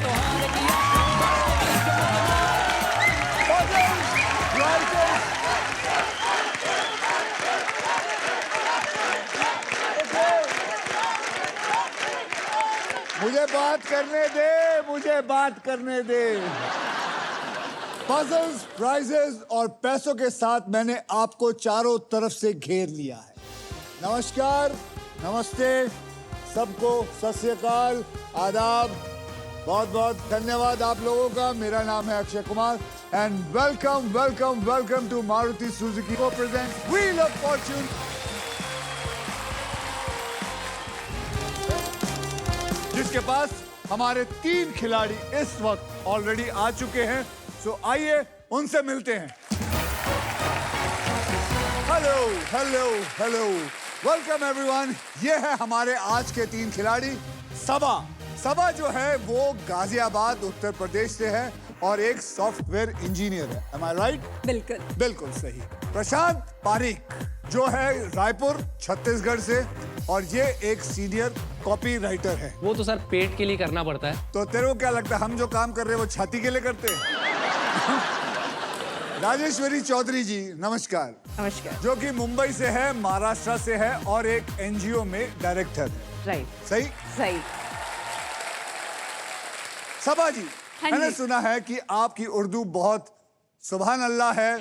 मुझे बात करने दे, मुझे बात करने दे। पजल्स, प्राइजेस और पैसों के साथ मैंने आपको चारों तरफ से घेर लिया है। नमस्कार, नमस्ते सबको, सत श्री अकाल, आदाब, बहुत बहुत धन्यवाद आप लोगों का। मेरा नाम है Akshay Kumar and welcome welcome welcome to Maruti Suzuki को प्रेजेंट व्हील ऑफ फॉर्च्यून। जिसके पास हमारे 3 खिलाड़ी इस वक्त ऑलरेडी आ चुके हैं। सो आइए उनसे मिलते हैं। Hello hello hello, welcome everyone. ये है हमारे आज के 3 खिलाड़ी। सबा, सबा जो है वो गाजियाबाद उत्तर प्रदेश से है और एक सॉफ्टवेयर इंजीनियर है। Am I right? बिल्कुल बिल्कुल सही। प्रशांत पारिक जो है रायपुर छत्तीसगढ़ से और ये एक सीनियर कॉपी राइटर है। वो तो सर पेट के लिए करना पड़ता है। तो तेरे को क्या लगता है हम जो काम कर रहे हैं वो छाती के लिए करते हैं? राजेश्वरी चौधरी जी नमस्कार। नमस्कार। जो कि मुंबई से है, महाराष्ट्र से है और एक एनजीओ में डायरेक्टर है। राइट। सही सही। सबा जी, हाँ मैंने जी। सुना है कि आपकी उर्दू बहुत सुभान अल्लाह है।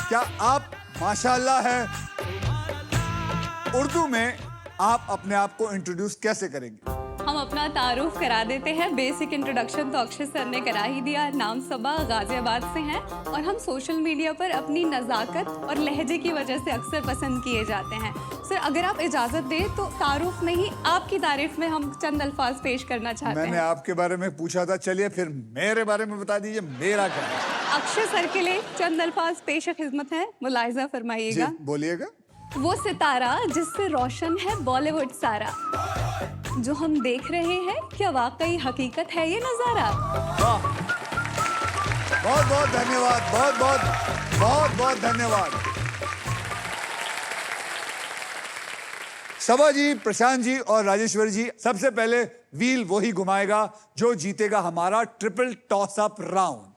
क्या आप माशाअल्लाह है? उर्दू में आप अपने आप को इंट्रोड्यूस कैसे करेंगे? हम अपना तारुफ करा देते हैं। बेसिक इंट्रोडक्शन तो अक्षय सर ने करा ही दिया। नाम सबा, गाजियाबाद से हैं और हम सोशल मीडिया पर अपनी नज़ाकत और लहजे की वजह से अक्सर पसंद किए जाते हैं। सर अगर आप इजाज़त दें तो तारुफ में ही आपकी तारीफ में हम चंद अल्फाज पेश करना चाहते मैंने हैं। आपके बारे में पूछा था, चलिए फिर मेरे बारे में बता दीजिए, मेरा क्या है? अक्षय सर के लिए चंद अल्फाज पेश खिदमत है, मुलाहिजा जी फरमाइएगा। बोलिएगा। वो सितारा जिससे रोशन है बॉलीवुड सारा, जो हम देख रहे हैं क्या वाकई हकीकत है ये नजारा। वाह, बहुत बहुत धन्यवाद, बहुत बहुत बहुत बहुत धन्यवाद। सबा जी, प्रशांत जी और राजेश्वरी जी, सबसे पहले व्हील वही घुमाएगा जो जीतेगा हमारा triple toss up round.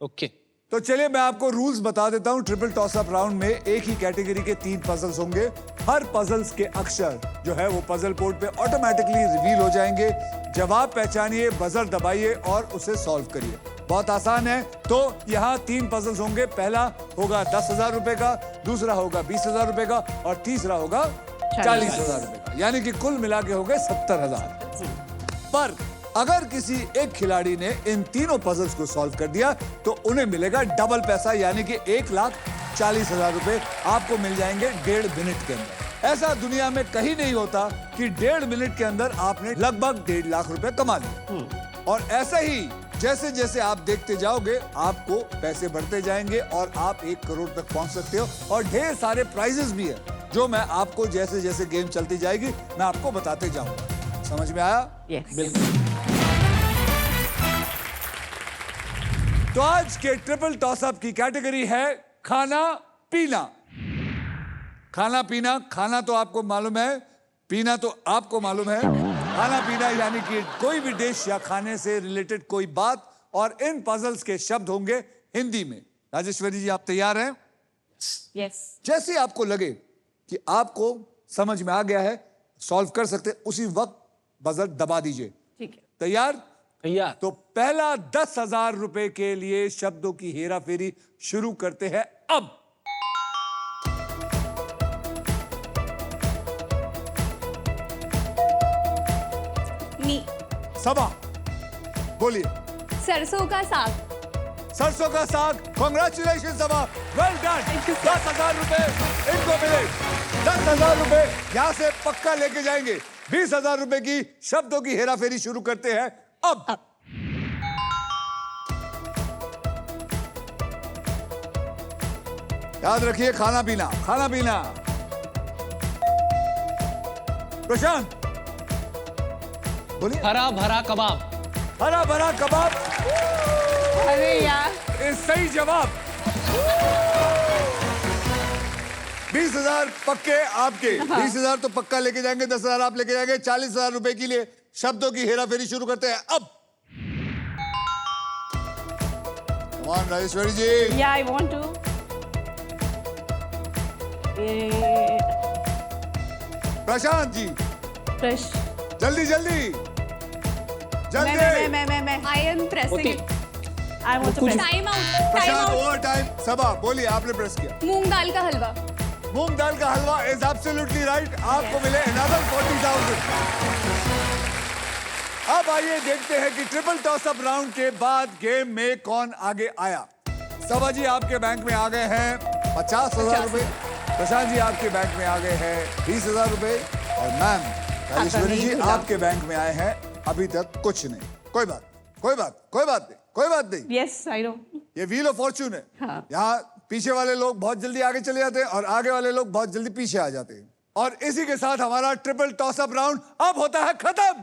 Okay. तो चलिए मैं आपको रूल्स बता देता हूं। ट्रिपल टॉस अप राउंड में एक ही कैटेगरी के 3 पजल्स होंगे। हर पजल्स के अक्षर जो है वो पजल बोर्ड पे ऑटोमेटिकली रिवील हो जाएंगे। जवाब पहचानिए, बजर दबाइए और उसे सॉल्व करिए। बहुत आसान है। तो यहाँ 3 पजल्स होंगे। पहला होगा 10,000 रुपए का, दूसरा होगा 20,000 रुपए का और तीसरा होगा 40,000 रुपए का, यानी कि कुल मिला के हो गए 70,000। पर अगर किसी एक खिलाड़ी ने इन तीनों पजल्स को सॉल्व कर दिया तो उन्हें मिलेगा डबल पैसा, यानी कि 1,40,000 रुपए आपको मिल जाएंगे 1.5 मिनट के अंदर। ऐसा दुनिया में कहीं नहीं होता कि 1.5 मिनट के अंदर आपने लगभग 1.5 लाख रुपए कमा लिए। और ऐसा ही जैसे जैसे आप देखते जाओगे आपको पैसे बढ़ते जाएंगे और आप 1 करोड़ तक पहुंच सकते हो। और ढेर सारे प्राइजेस भी है जो मैं आपको जैसे जैसे गेम चलती जाएगी मैं आपको बताते जाऊंगा। समझ में आया? Yes. बिल्कुल। तो आज के ट्रिपल टॉसअप की कैटेगरी है खाना पीना। खाना पीना, खाना तो आपको मालूम है, पीना तो आपको मालूम है। खाना पीना यानी कि कोई भी डिश या खाने से रिलेटेड कोई बात, और इन पजल्स के शब्द होंगे हिंदी में। राजेश्वरी जी आप तैयार हैं? यस। जैसे आपको लगे कि आपको समझ में आ गया है, सॉल्व कर सकते, उसी वक्त बजर दबा दीजिए। ठीक है। तैयार? भैया तो पहला 10,000 रुपए के लिए शब्दों की हेरा फेरी शुरू करते हैं अब। नी। सबा बोलिए। सरसों का साग। सरसों का साग। कांग्रेचुलेशन सबा, वेल डन। 10,000 रुपए इनको मिले। 10,000 रुपए यहां से पक्का लेके जाएंगे। 20,000 रुपए की शब्दों की हेरा फेरी शुरू करते हैं अब। याद रखिए खाना पीना, खाना पीना। प्रशांत बोलिए। हरा भरा कबाब। हरा भरा कबाब। अरे यार, सही जवाब। 20,000 पक्के आपके। 20,000 तो पक्का लेके जाएंगे, 10,000 आप लेके जाएंगे। 40,000 रुपए के लिए शब्दों की हेराफेरी शुरू करते हैं अब। Come on, Rajeshwari ji. Yeah, I want to. Prashant ji, Fresh. जल्दी जल्दी जल्दी। मैं I am pressing it. I want to press. Time out, time Prashant out. Over time. Saba बोलिए, आपने प्रेस किया। मूंग दाल का हलवा। मूंग दाल का हलवा इज एब्सोल्युटली राइट। आपको मिले another 40,000। अब आइए देखते हैं कि ट्रिपल टॉस अप राउंड के बाद गेम में कौन आगे आया। सबा जी आपके बैंक में आ गए हैं 50,000 रुपए। प्रशांत जी आपके बैंक में आ गए हैं 20,000 रुपए। और मैम राजेश्वरी जी आपके बैंक में आए हैं अभी तक कुछ नहीं। कोई बात नहीं। Yes, I know. ये व्हील ऑफ फॉर्च्यून है। हाँ। यहाँ पीछे वाले लोग बहुत जल्दी आगे चले जाते हैं और आगे वाले लोग बहुत जल्दी पीछे आ जाते हैं। और इसी के साथ हमारा ट्रिपल टॉस अप राउंड अब होता है खत्म।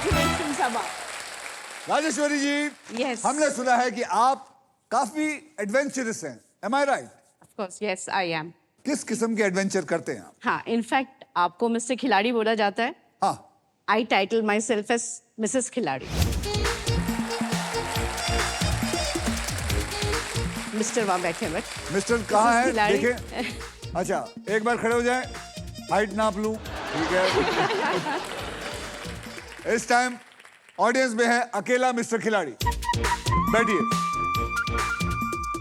Congratulations, Sabha. राजेश्वरी जी, Yes. हमने सुना है कि आप काफी एडवेंचरस हैं। Am I right? Of course, yes, I am. किस किस्म के एडवेंचर करते हैं आप? हाँ, in fact, आपको मिस्टर खिलाड़ी बोला जाता है। हाँ, I title myself as Mrs. खिलाड़ी। मिस्टर वहाँ बैठे हैं बट। मिस्टर कहाँ है? खिलाड़ी। देखें। अच्छा, एक बार खड़े हो जाएं, हाइट नाप लूं। ठीक है। इस टाइम ऑडियंस में है अकेला मिस्टर खिलाड़ी। बैठिए।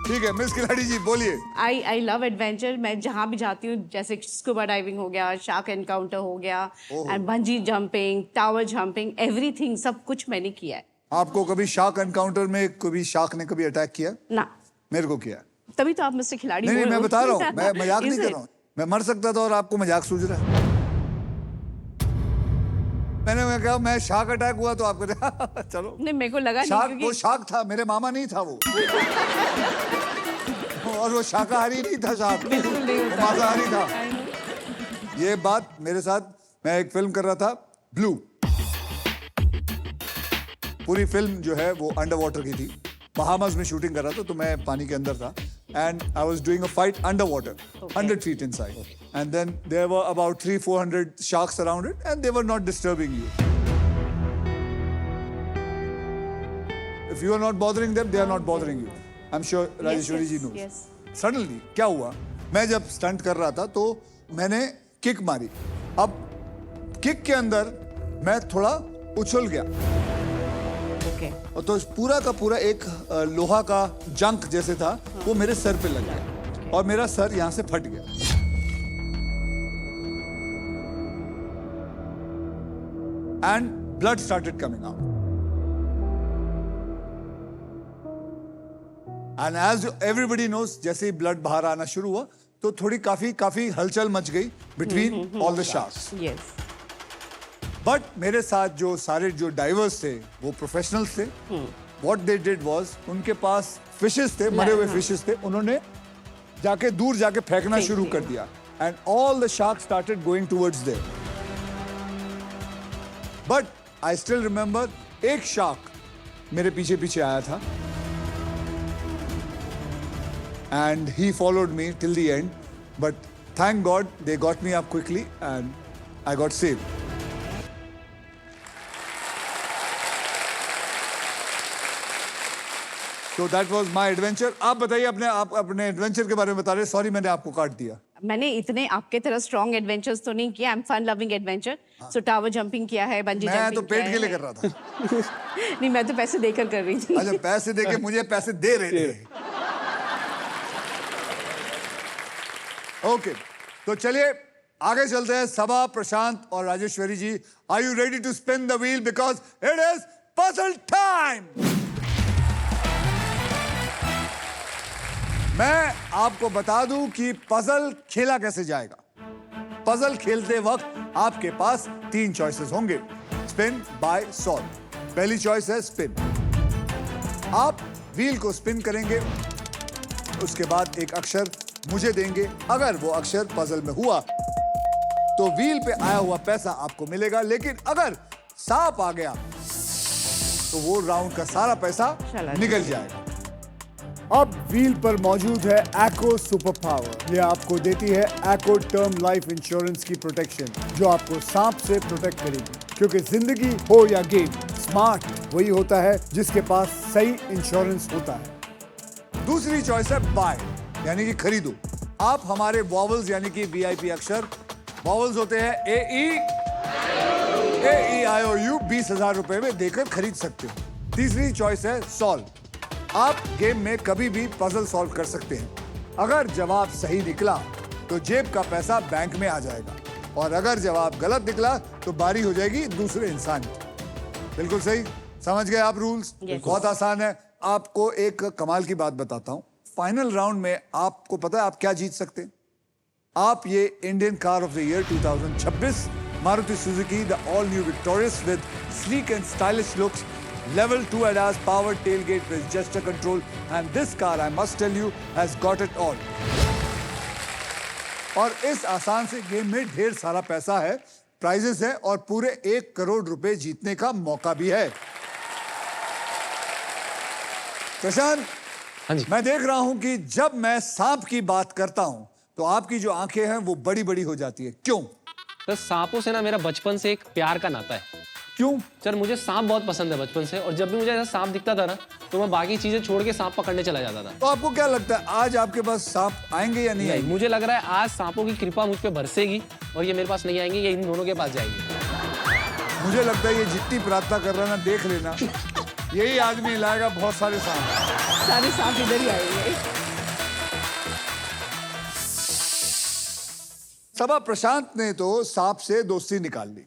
ठीक है, मिस खिलाड़ी जी बोलिए। I love adventure. मैं जहाँ भी जाती हूँ, जैसे स्कूबा डाइविंग हो गया, शार्क एनकाउंटर हो गया, and bungee jumping, tower jumping, everything, सब कुछ मैंने किया है। आपको कभी शार्क एनकाउंटर में कभी शार्क ने कभी अटैक किया? ना, मेरे को किया। तभी तो आप मिस्टर खिलाड़ी नहीं, बोल रहे मैं हो। बता रहा हूँ, मैं मजाक नहीं Is कर it? रहा हूँ। मैं मर सकता था और आपको मजाक सूझ रहा है। मैं कहा मैं शार्क अटैक हुआ तो आपको चलो। नहीं, मेरे को लगा नहीं शार्क वो क्योंकि शार्क था, मेरे मामा नहीं था वो। और वो शाकाहारी नहीं था शार्क, बिल्कुल नहीं वो होता। मांसाहारी था। ये बात मेरे साथ, मैं एक फिल्म कर रहा था ब्लू। पूरी फिल्म जो है वो अंडर वाटर की थी। बहामास में शूटिंग कर रहा था तो मैं पानी के अंदर था and I was doing a fight under water 100 feet inside and then there were about 300-400 sharks around it and they were not disturbing you. If you are not bothering them, they are not bothering you. I'm sure Rajeshwari ji knows. yes. Suddenly क्या हुआ, मैं जब stunt कर रहा था तो मैंने kick मारी। अब किक के अंदर मैं थोड़ा उछल गया Okay. और तो पूरा का पूरा एक लोहा का जंक जैसे था वो मेरे सर पे लग गया और मेरा सर यहाँ से फट गया। And blood started coming out and as everybody knows, जैसे ही ब्लड बाहर आना शुरू हुआ तो थोड़ी काफी हलचल मच गई between all the sharks. Yes. But मेरे साथ जो सारे जो डाइवर्स थे वो प्रोफेशनल्स थे। व्हाट दे डिड वाज, उनके पास फिशेस थे, मरे हुए फिशेस थे, उन्होंने जाके दूर जाके फेंकना फेंक शुरू दिया। कर दिया and all the sharks started going towards their. But I still remember एक शार्क मेरे पीछे पीछे आया था and he followed me till the end, but thank God they got me up quickly and I got saved. So that was my adventure. आप बताइए अपने adventure के बारे में बता रहे। सॉरी मैंने आपको काट दिया। मैंने इतने आपके तरह स्ट्रॉन्ग एडवेंचर्स तो नहीं किया। I am fun loving adventure. So tower jumping किया है, बंजी जंपिंग मैं तो पेट के लिए कर रहा था। नहीं, मैं तो पैसे देकर कर रही थी। अच्छा, पैसे देके मुझे पैसे दे रहे थे। ओके, तो चलिए आगे चलते हैं। सबा, प्रशांत और Rajeshwari ji, are you ready to spin the wheel because it is puzzle time. मैं आपको बता दूं कि पजल खेला कैसे जाएगा। पजल खेलते वक्त आपके पास 3 चॉइसेस होंगे, स्पिन, बाय, सॉल्व। पहली चॉइस है स्पिन। आप व्हील को स्पिन करेंगे, उसके बाद एक अक्षर मुझे देंगे। अगर वो अक्षर पजल में हुआ तो व्हील पे आया हुआ पैसा आपको मिलेगा, लेकिन अगर सांप आ गया तो वो राउंड का सारा पैसा चला निकल जाएगा। अब व्हील पर मौजूद है एको सुपर पावर। ये आपको देती है एको टर्म लाइफ इंश्योरेंस की प्रोटेक्शन, जो आपको सांप से प्रोटेक्ट करेगी। क्योंकि जिंदगी हो या गेम, स्मार्ट वही होता है जिसके पास सही इंश्योरेंस होता है। दूसरी चॉइस है बाय, यानी कि खरीदो। आप हमारे वॉवल्स यानी कि वीआईपी अक्षर, वॉवल्स होते हैं AEIOU 20,000 रुपए में देकर खरीद सकते हो। तीसरी चॉइस है सॉल्व। आप गेम में कभी भी पजल सॉल्व कर सकते हैं। अगर जवाब सही निकला तो जेब का पैसा बैंक में आ जाएगा, और अगर जवाब गलत निकला तो बारी हो जाएगी दूसरे इंसान की। बिल्कुल सही, समझ गए आप रूल्स? बहुत आसान है। आपको एक कमाल की बात बताता हूं। फाइनल राउंड में आपको पता है आप क्या जीत सकते हैं? आप ये Indian car of the year 2026 Maruti Suzuki the all new victorious with sleek and stylish looks, level 2 ADAS powered tailgate with gesture control, and this car, I must tell you, has got it all. और इस आसान से game में ढेर सारा पैसा है, prices है और पूरे 1 करोड़ रुपए जीतने का मौका भी है। प्रशांत, हाँ जी। मैं देख रहा हूं कि जब मैं सांप की बात करता हूं तो आपकी जो आंखें हैं वो बड़ी बड़ी हो जाती है। क्यों? सर सांपों से ना मेरा बचपन से एक प्यार का नाता है। क्यों? सर मुझे सांप बहुत पसंद है बचपन से, और जब भी मुझे ऐसा सांप दिखता था ना तो मैं बाकी चीजें छोड़ के सांप पकड़ने चला जाता था। तो आपको क्या लगता है आज आपके पास सांप आएंगे या नहीं नहीं, आएंगे? मुझे लग रहा है आज सांपों की कृपा मुझ पे बरसेगी और ये मेरे पास नहीं आएंगे, ये इन दोनों के पास जाएंगे। मुझे लगता है ये जितनी प्रार्थना कर रहा है ना, देख लेना यही आदमी लाएगा बहुत सारे सांप। सारे सांप इधर ही आएंगे। सबा प्रशांत ने तो सांप से दोस्ती निकाल ली।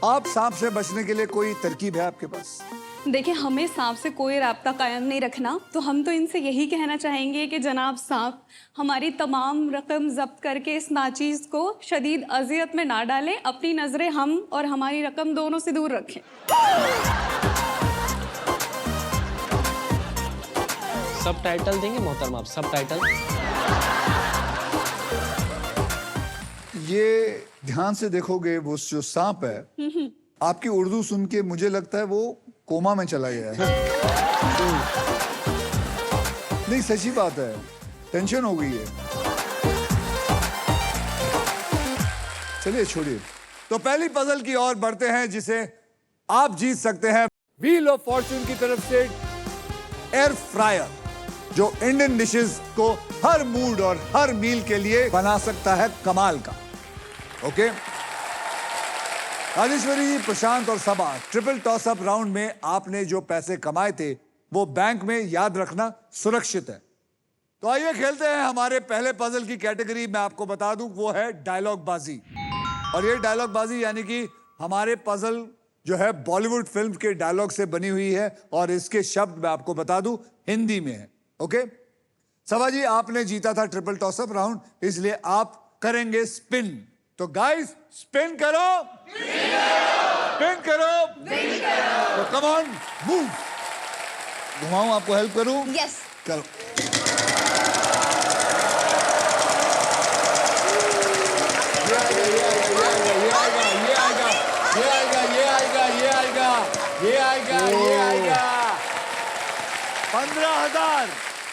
आप सांप से बचने के लिए कोई तरकीब है आपके पास? देखिए, हमें सांप से कोई राब्ता कायम नहीं रखना, तो हम तो इनसे यही कहना चाहेंगे कि जनाब सांप, हमारी तमाम रकम जब्त करके इस नाचीज को शदीद अजियत में ना डालें। अपनी नजरें हम और हमारी रकम दोनों से दूर रखें। सब टाइटल देंगे मोहतरमा आप? सब टाइटल? ये ध्यान से देखोगे वो जो सांप है, आपकी उर्दू सुन के मुझे लगता है वो कोमा में चला गया है। नहीं, सच्ची बात है, टेंशन हो गई है। चलिए छोड़िए। तो पहली पजल की ओर बढ़ते हैं जिसे आप जीत सकते हैं व्हील ऑफ फॉर्चून की तरफ से एयर फ्रायर, जो इंडियन डिशेस को हर मूड और हर मील के लिए बना सकता है कमाल का। ओके राजेश्वरी जी, प्रशांत और सबा, ट्रिपल टॉस अप राउंड में आपने जो पैसे कमाए थे वो बैंक में, याद रखना, सुरक्षित है। तो आइए खेलते हैं हमारे पहले पजल की कैटेगरी। मैं आपको बता दूं वो है डायलॉग बाजी, और ये डायलॉग बाजी यानी कि हमारे पजल जो है बॉलीवुड फिल्म के डायलॉग से बनी हुई है, और इसके शब्द मैं आपको बता दूं हिंदी में है। ओके सबा जी, आपने जीता था ट्रिपल टॉस अप राउंड, इसलिए आप करेंगे स्पिन। तो गाइस स्पिन करो, स्पिन करो, तो कम ऑन मूव। घुमाऊं, आपको हेल्प करूं? यस। करो। ये आएगा 15,000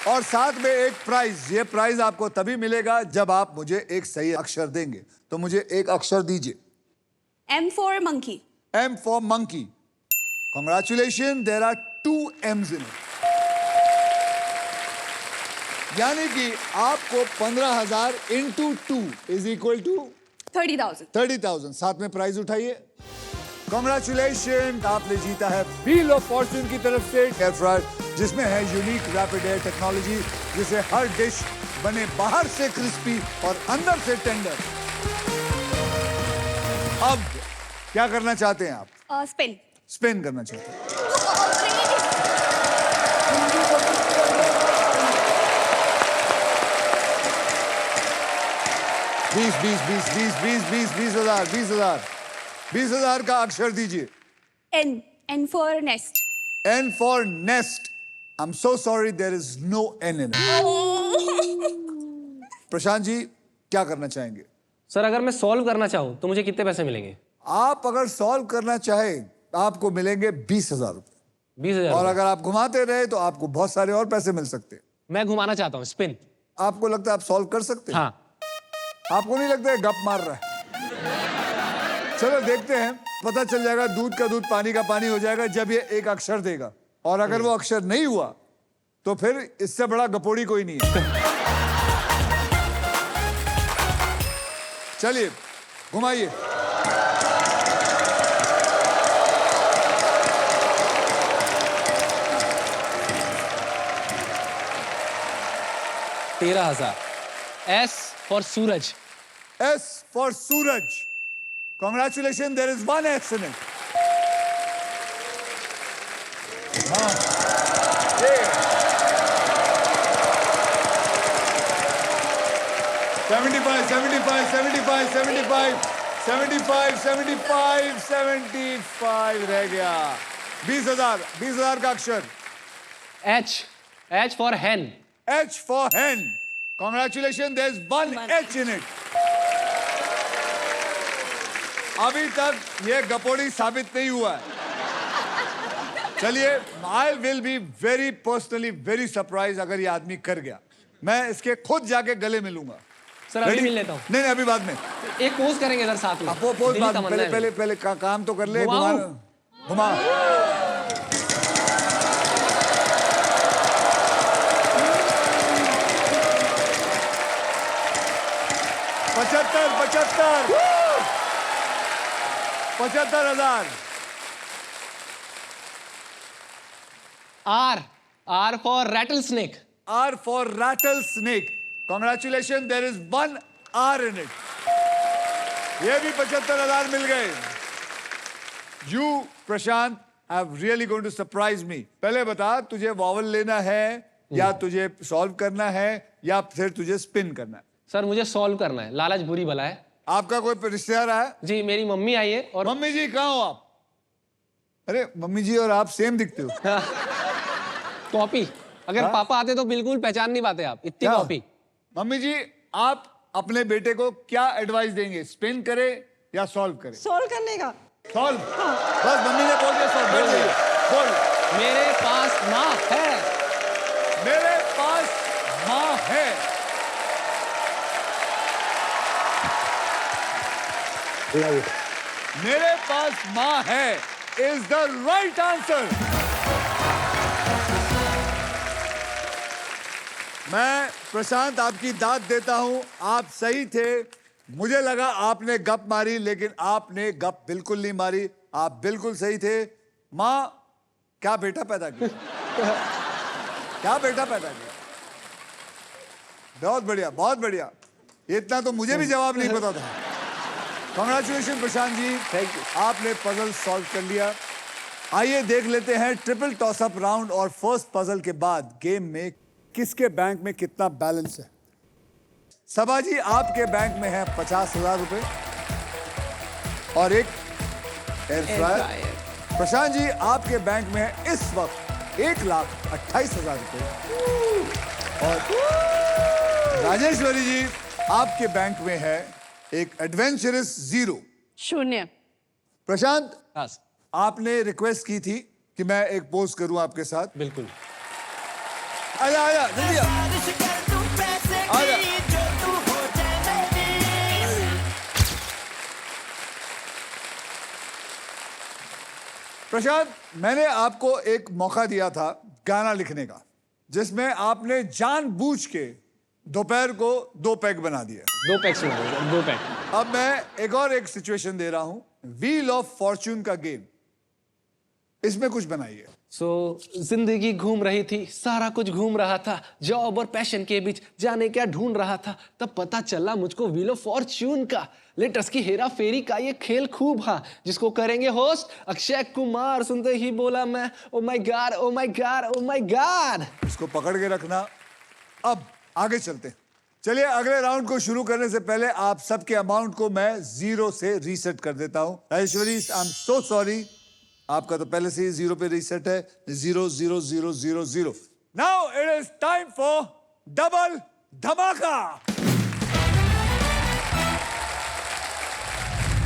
और साथ में एक प्राइज। ये प्राइज आपको तभी मिलेगा जब आप मुझे एक सही अक्षर देंगे। तो मुझे एक अक्षर दीजिए। M for monkey. M for monkey. Congratulations, there are 2 M's in it. यानी कि आपको 15,000 into 2 is equal to 30,000. 30,000। साथ में प्राइज उठाइए। Congratulations, आपने जीता है व्हील ऑफ फॉर्चून की तरफ से एयर फ्रायर, जिसमें है यूनिक रैपिड एयर टेक्नोलॉजी, जिसे हर डिश बने बाहर से क्रिस्पी और अंदर से टेंडर। अब क्या करना चाहते हैं आप? Spin. स्पिन करना चाहते हैं। 20,000 का अक्षर दीजिए। N. N for nest. N for nest. I'm so sorry, there is no N in it. Prashant ji, क्या करना चाहेंगे? सर अगर मैं सॉल्व करना चाहूँ तो मुझे कितने पैसे मिलेंगे? आप अगर सॉल्व करना चाहे आपको मिलेंगे 20,000 रुपए। 20,000 और रुपए। अगर आप घुमाते रहे तो आपको बहुत सारे और पैसे मिल सकते हैं। मैं घुमाना चाहता हूँ, स्पिन। आपको लगता है आप सॉल्व कर सकते हैं? हाँ। आपको नहीं लगता है गप मार रहा है? चलो देखते हैं, पता चल जाएगा। दूध का दूध पानी का पानी हो जाएगा जब ये एक अक्षर देगा, और अगर वो अक्षर नहीं हुआ तो फिर इससे बड़ा गपोड़ी कोई नहीं है। चलिए घुमाइए। $13,000। S for Suraj. S for Suraj. Congratulations, there is one S in it. हाँ, ये 75, 75, 75, 75, 75, 75, 75 रह गया। 20,000 का अक्षर। H for hen। H for hen. Congratulations, there's one H in it. अभी तक ये गपोड़ी साबित नहीं हुआ है। चलिए, I will be very personally very surprised अगर ये आदमी कर गया। मैं इसके खुद जाके गले मिलूंगा। सर अभी Ready? मिल लेता हूँ। नहीं नहीं, अभी बाद में। एक पोज करेंगे सर साथ में। पोज दिल्ली बाद में। तमन्ना है मेरी। पहले काम तो कर ले। घुमाऊं? घुमा। पचहत्तर हजार। R for rattlesnake. R for rattlesnake. Congratulations, there is one R in it. ये भी 75,000 मिल गए। You, Prashant, have really going to surprise me. पहले बता, तुझे वॉवल लेना है या तुझे सॉल्व करना है या फिर तुझे स्पिन करना है? सर मुझे सॉल्व करना है, लालच बुरी बला है। आपका कोई रिश्तेदार आया? जी मेरी मम्मी आई है। और मम्मी जी कहाँ हो आप? अरे मम्मी जी और आप सेम दिखते हो। कॉपी। अगर हाँ? पापा आते तो बिल्कुल पहचान नहीं पाते आप, इतनी क्या? कॉपी। मम्मी जी, आप अपने बेटे को क्या एडवाइस देंगे? स्पिन करे या सॉल्व करे? सॉल्व करने का। सॉल्व। बस मम्मी ने बोल दिया सॉल्व। बोल दिया। बोल। मेरे पास माँ है। मेरे पास माँ है। मेरे पास माँ है इज द राइट आंसर। मैं प्रशांत आपकी दाद देता हूं, आप सही थे। मुझे लगा आपने गप मारी, लेकिन आपने गप बिल्कुल नहीं मारी। आप बिल्कुल सही थे। माँ, क्या बेटा पैदा किया? क्या बेटा पैदा किया? बहुत बढ़िया, बहुत बढ़िया। इतना तो मुझे भी जवाब नहीं पता था। Congratulation Prashant ji, thank you. आपने पजल सॉल्व कर लिया। आइए देख लेते हैं ट्रिपल टॉस अप राउंड और फर्स्ट पजल के बाद गेम में किसके बैंक में कितना बैलेंस है। सबा जी, आपके बैंक में है 50,000 रुपए और एक एयर फ्रायर। प्रशांत जी, आपके बैंक में है इस वक्त 1,28,000 रुपए। और राजेश्वरी जी, आपके बैंक में है एक एडवेंचरस 0। शून्य। प्रशांत, बस आपने रिक्वेस्ट की थी कि मैं एक पोज करूं आपके साथ। बिल्कुल। आजा आजा जल्दी आ। आजा। प्रशांत, मैंने आपको एक मौका दिया था गाना लिखने का, जिसमें आपने जानबूझ के दोपहर को 2 पैग बना दिया। 2 पैक्स में 2 पैक। अब मैं एक सिचुएशन दे रहा हूं, व्हील ऑफ फॉर्च्यून का गेम, इसमें कुछ बनाइए। जिंदगी घूम रही थी, सारा कुछ घूम रहा था, जॉब और पैशन के बीच जाने क्या ढूंढ रहा था, तब पता चला मुझको व्हील ऑफ फॉर्च्यून का। लेटर्स की हेरा फेरी का ये खेल खूब, हाँ, जिसको करेंगे होस्ट अक्षय कुमार। सुनते ही बोला मैं, oh my God, oh my God, oh my God. इसको पकड़ के रखना। अब आगे चलते हैं। चलिए, अगले राउंड को शुरू करने से पहले आप सबके अमाउंट को मैं 0 से रीसेट कर देता हूं। Rajeshwari, I am so sorry, आपका तो पहले से ही 0 पे रीसेट है। 0 0 0 0 0। Now it is time for double धमाका।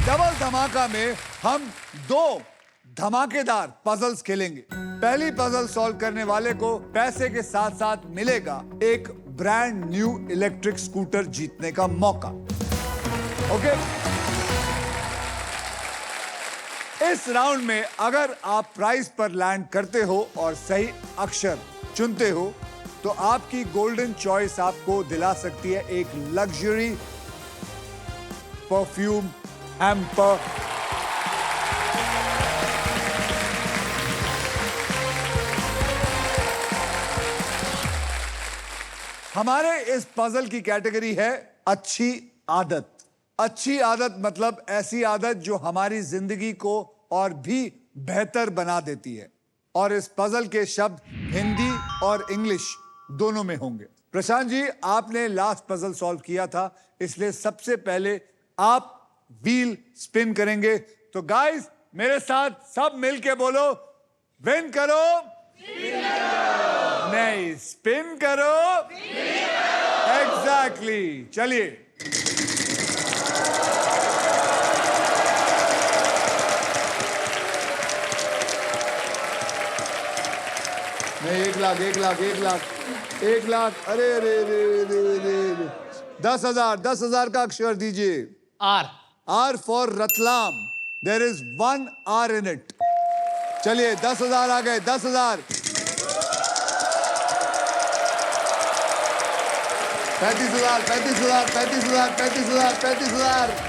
डबल धमाका में हम 2 धमाकेदार पजल्स खेलेंगे। पहली पजल सॉल्व करने वाले को पैसे के साथ साथ मिलेगा एक ब्रांड न्यू इलेक्ट्रिक स्कूटर जीतने का मौका। ओके, इस राउंड में अगर आप प्राइज पर लैंड करते हो और सही अक्षर चुनते हो तो आपकी गोल्डन चॉइस आपको दिला सकती है एक लग्जरी परफ्यूम हैम्पर। हमारे इस पजल की कैटेगरी है अच्छी आदत। अच्छी आदत मतलब ऐसी आदत जो हमारी जिंदगी को और भी बेहतर बना देती है। और इस पजल के शब्द हिंदी और इंग्लिश दोनों में होंगे। प्रशांत जी, आपने लास्ट पजल सॉल्व किया था, इसलिए सबसे पहले आप व्हील स्पिन करेंगे। तो गाइस, मेरे साथ सब मिलके बोलो, विन करो, नहीं स्पिन करो, एग्जैक्टली। चलिए, नहीं 1 लाख 1 लाख 1 लाख 1 लाख, अरे अरे अरे अरे अरे 10,000 का अक्षर दीजिए। R. R for Ratlam. There is 1 R in it. चलिए 10,000 आ गए। 10,000, 35,000 35,000 35,000 35,000 35,000।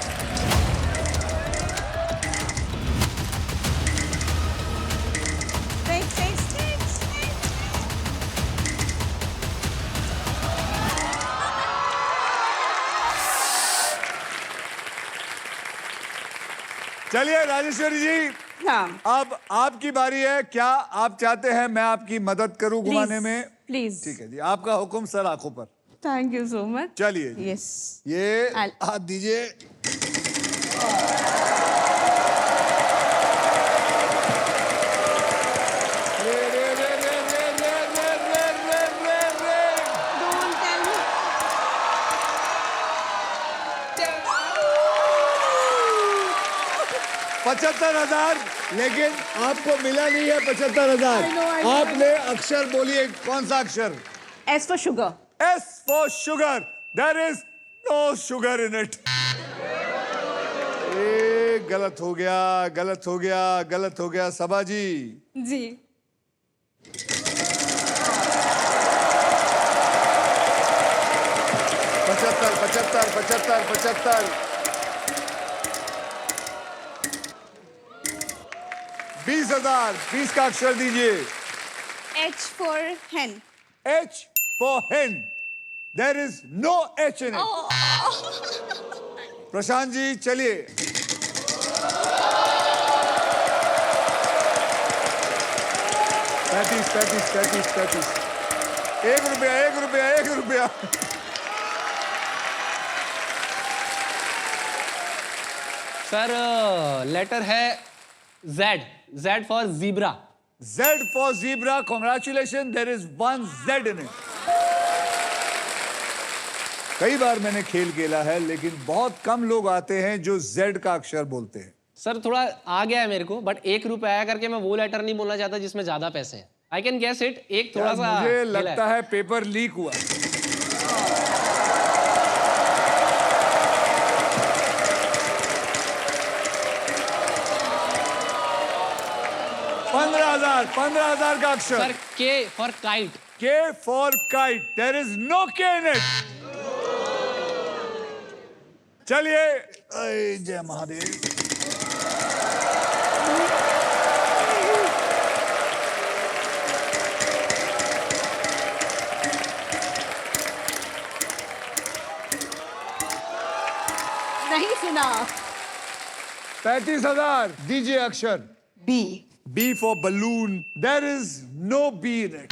चलिए राजेश्वरी जी, हाँ, अब आपकी बारी है। क्या आप चाहते हैं मैं आपकी मदद करूं घुमाने में? प्लीज। ठीक है जी, आपका हुक्म सर आंखों पर। Thank you so much. चलिए जी। यस, ये I'll- हाथ दीजिए। रे रे रे रे रे रे रे रे रे रे रे। Don't tell me. 75,000, लेकिन आपको मिला नहीं है 75,000। I know. आपने अक्षर बोलिए, कौन सा अक्षर? S for sugar. S for sugar. There is no sugar in it. गलत हो गया, गलत हो गया, गलत हो गया। सबा जी, जी। 75 75 75 75। 20,000। 20 का अक्षर दीजिए। H for hen. H for hen. There is no H in it. Prashant ji, चलिए। पैंतीस 1 रुपया 1 रुपया 1 रुपया। सर लेटर है Z. Z for zebra. Z for zebra. Congratulations. There is 1 Z in it. कई बार मैंने खेल खेला है, लेकिन बहुत कम लोग आते हैं जो Z का अक्षर बोलते हैं। सर थोड़ा आ गया है मेरे को, बट 1 रुपया आया करके मैं वो लेटर नहीं बोलना चाहता जिसमें ज्यादा पैसे हैं। I can guess it. एक थोड़ा यार, सा मुझे खेला लगता है पेपर लीक हुआ। पंद्रह हजार का अक्षर। सर के for kite. K for kite. There is no K in it. चलिए, ऐ जय महादेव। नहीं सुना। 35,000 दीजिए अक्षर। B. B for balloon. There is no B in it.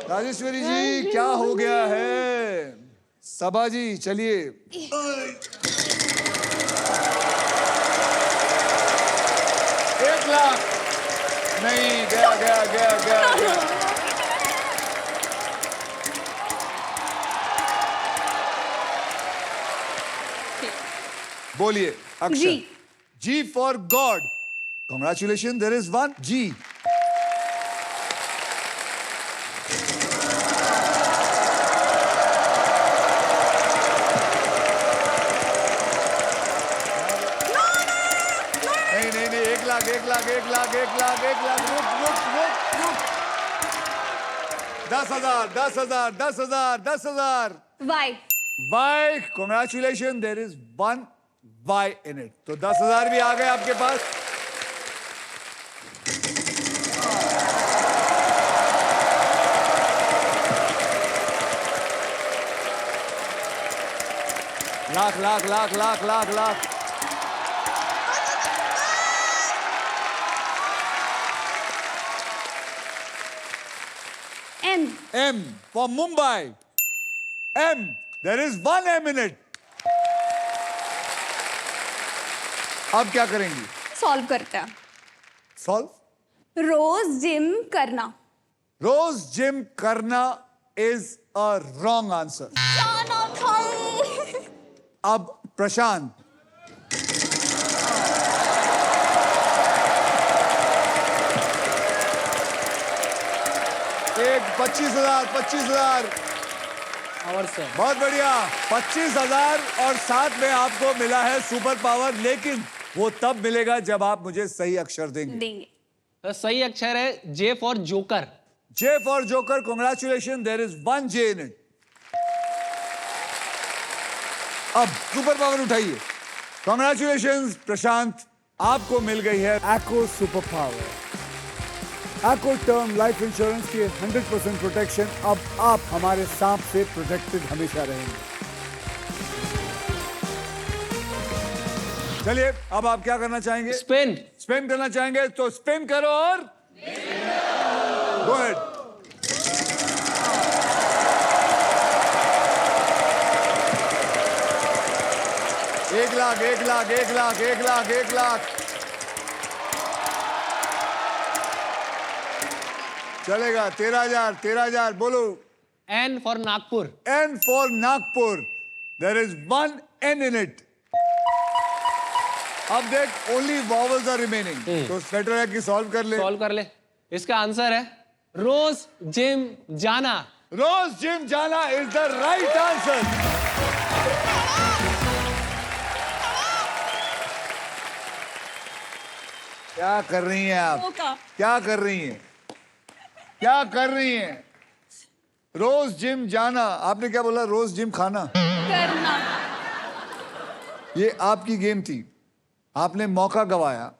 Rajeshwari ji, क्या हो गया है? सबा जी, चलिए। 1 लाख नहीं, गया गया गया गया गया। बोलिए अक्षर। G. G for God. Congratulations, there is one G. नहीं, 1 लाख, 1 लाख, 1 लाख, 1 लाख, 1 लाख, रुक। 10,000, 10,000, 10,000, 10,000. Y. Y, congratulations, there is one Y in it. तो 10,000 भी आ गए आपके पास. Lakh. M। M for Mumbai. M. There is one M in it. अब क्या करेंगी? सॉल्व करते हैं। Solve. रोज जिम करना। रोज जिम करना is a wrong answer. जाना था। अब प्रशांत. एक 25,000. और सर बहुत बढ़िया. 25,000 और साथ में आपको मिला है सुपर पावर, लेकिन वो तब मिलेगा जब आप मुझे सही अक्षर देंगे. सही अक्षर है J for joker. J for Joker. Congratulations, there is one J in it. अब सुपर पावर उठाइए. Congratulations प्रशांत, आपको मिल गई है Acco super power. Acco term life insurance की 100% प्रोटेक्शन. अब आप हमारे सांप से प्रोटेक्टेड हमेशा रहेंगे. चलिए, अब आप क्या करना चाहेंगे? स्पिन। स्पिन करना चाहेंगे तो स्पिन करो और गो अहेड. एक लाख. चलेगा. 13,000 बोलो. N for Nagpur. N for Nagpur. There is one N in it. अब देख, only vowels are remaining. तो बेटर है कि सॉल्व कर ले. सॉल्व कर ले। इसका आंसर है रोज जिम जाना। रोज जिम जाना is the right answer. क्या कर रही हैं आप? क्या कर रही हैं? रोज जिम जाना. आपने क्या बोला? रोज जिम खाना. करना। ये आपकी गेम थी. आपने मौका गवाया,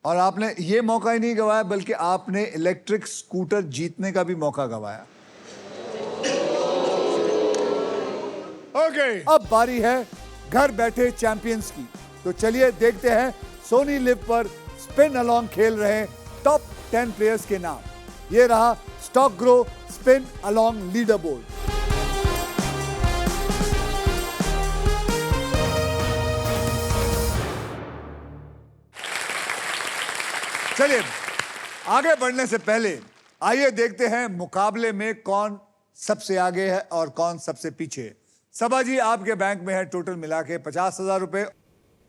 और आपने ये मौका ही नहीं गवाया बल्कि आपने इलेक्ट्रिक स्कूटर जीतने का भी मौका गवाया. ओके, अब बारी है घर बैठे चैंपियंस की. तो चलिए देखते हैं सोनी लिव पर स्पिन अलोंग खेल रहे टॉप 10 प्लेयर्स के नाम. ये रहा stock grow spin along leader board. चलिए, आगे बढ़ने से पहले आइए देखते हैं मुकाबले में कौन सबसे आगे है और कौन सबसे पीछे है. सबा जी, आपके बैंक में है टोटल मिला के 50,000 रुपए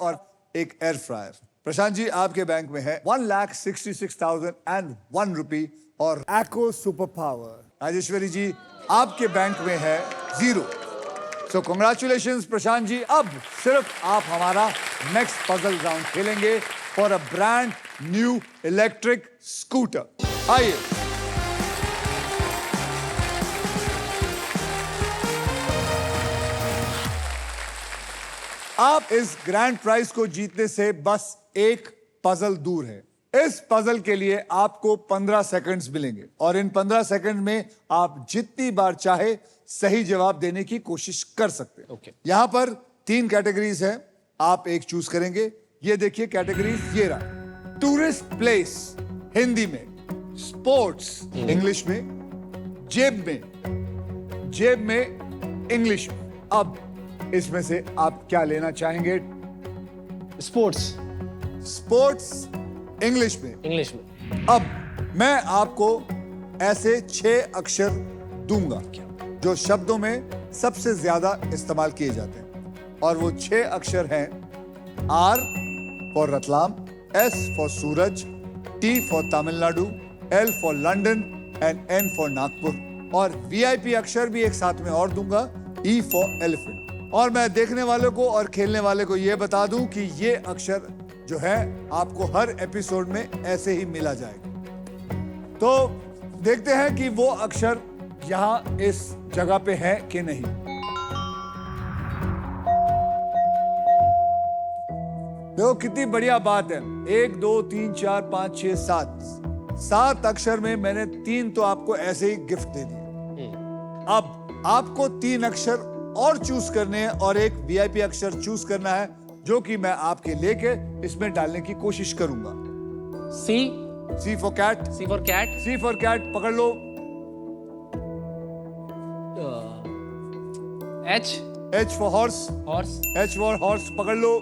और एक एयर फ्रायर. प्रशांत जी, आपके बैंक में है 1,66,001 रुपी और Acco सुपर पावर. राजेश्वरी जी, आपके बैंक में है 0. सो कॉन्ग्रेचुलेशंस प्रशांत जी. अब सिर्फ आप हमारा नेक्स्ट पजल राउंड खेलेंगे for a brand new electric scooter. आइए. आप इस ग्रैंड प्राइज को जीतने से बस एक पजल दूर है. इस पजल के लिए आपको 15 सेकंड्स मिलेंगे और इन 15 सेकंड में आप जितनी बार चाहे सही जवाब देने की कोशिश कर सकते हैं. Okay. यहां पर 3 कैटेगरीज है. आप एक चूज करेंगे. ये देखिए कैटेगरीज ये रहा. टूरिस्ट प्लेस हिंदी में, स्पोर्ट्स इंग्लिश में, जेब में इंग्लिश में. अब इसमें से आप क्या लेना चाहेंगे? स्पोर्ट्स इंग्लिश में. अब मैं आपको ऐसे 6 अक्षर दूंगा जो शब्दों में सबसे ज्यादा इस्तेमाल किए जाते हैं, और वो 6 अक्षर हैं R for Ratlam, S for Suraj, T for Tamil Nadu, L for London and N for Nagpur. और VIP अक्षर भी एक साथ में और दूंगा, E for एलिफेंट। और मैं देखने वालों को और खेलने वाले को यह बता दूं कि ये अक्षर जो है आपको हर एपिसोड में ऐसे ही मिला जाएगा। तो देखते हैं कि वो अक्षर यहां इस जगह पे है कि नहीं। देखो कितनी बढ़िया बात है। 1 2 3 4 5 6 7 अक्षर में मैंने 3 तो आपको ऐसे ही गिफ्ट दे दिए। अब आपको 3 अक्षर और चूज करने हैं और एक वीआईपी अक्षर चूज करना है जो कि मैं आपके लेके इसमें डालने की कोशिश करूंगा। C for cat. C for cat. पकड़ लो। H for horse. horse. For horse पकड़ लो।